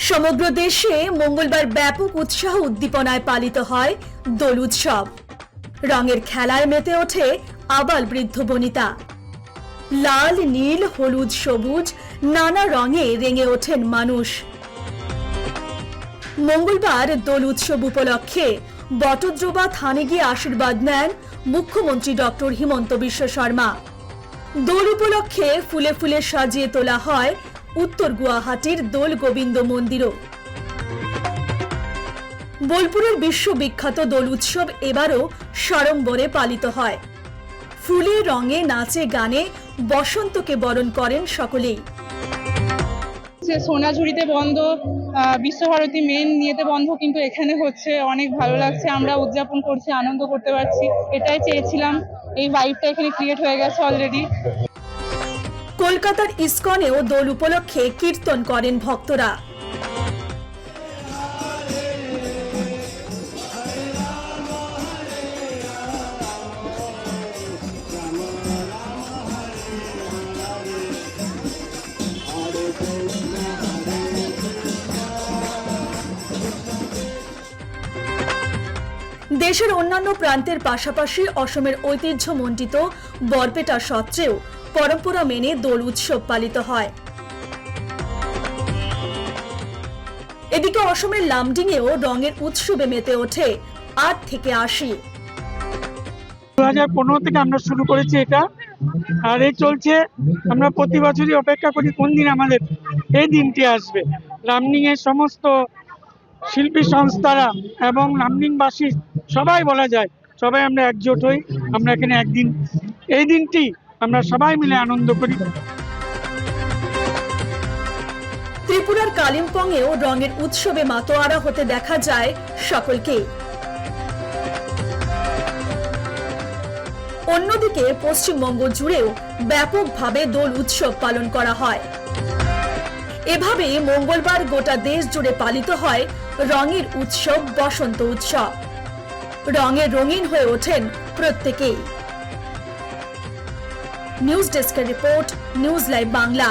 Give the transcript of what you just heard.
সমগ্র দেশে মঙ্গলবার ব্যাপক উৎসাহ উদ্দীপনায় পালিত হয় দোল উৎসব। রঙের খেলায় মেতে ওঠে আবাল বৃদ্ধ বনিতা। লাল, নীল, হলুদ, সবুজ নানা রঙে রেঙে ওঠেন মানুষ। মঙ্গলবার দোল উৎসব উপলক্ষে বটদ্রবা থানে গিয়ে আশীর্বাদ নেন মুখ্যমন্ত্রী ডক্টর হিমন্ত বিশ্ব শর্মা। দোল উপলক্ষে ফুলে ফুলে সাজিয়ে তোলা হয় উত্তর গুয়াহাটির দোল গোবিন্দ মন্দিরও। বোলপুরের বিশ্ববিখ্যাত দোল উৎসব এবারও সাড়ম্বরে পালিত হয়। ফুলে রঙে নাচে গানে বসন্তকে বরণ করেন সকলেই। সোনাঝুরিতে বন্ধ, বিশ্বভারতী মেন নিয়েতে বন্ধ, কিন্তু এখানে হচ্ছে, অনেক ভালো লাগছে। আমরা উদযাপন করছি, আনন্দ করতে পারছি, এটাই চেয়েছিলাম। এই ভাইবটা এখানে ক্রিয়েট হয়ে গেছে অলরেডি। কলকাতার ইসকনেও দোল উপলক্ষে কীর্তন করেন ভক্তরা। দেশের অন্যান্য প্রান্তের পাশাপাশি অসমের ঐতিহ্যমণ্ডিত বরপেটা সত্রেও পরম্পরা মেনে দোল উৎসব পালিত হয়। এদিকে অসমের লামডিংয়েও রঙের উৎসবে মেতে ওঠে ৮ থেকে ৮০। 2015 থেকে আমরা শুরু করেছি এটা, আর এই চলছে। আমরা প্রতি বছরই অপেক্ষা করি কোন দিন আমাদের এই দিনটি আসবে। লামডিং এর সমস্ত শিল্পী সংস্থারা এবং লামডিংবাসী সবাই বলা যায়, সবাই আমরা একজোট হই। আমরা এখানে একদিন এই দিনটি আমরা সবাই মিলে আনন্দ করি। ত্রিপুরার কালিম্পংয়েও রঙের উৎসবে মাতোয়ারা হতে দেখা যায় সকলকে। অন্যদিকে পশ্চিমবঙ্গ জুড়েও ব্যাপকভাবে দোল উৎসব পালন করা হয়। এভাবে মঙ্গলবার গোটা দেশ জুড়ে পালিত হয় রঙের উৎসব বসন্ত উৎসব। রঙে রঙিন হয়ে ওঠেন প্রত্যেকেই। নিউজ ডেস্কের রিপোর্ট, নিউজ লাইভ বাংলা।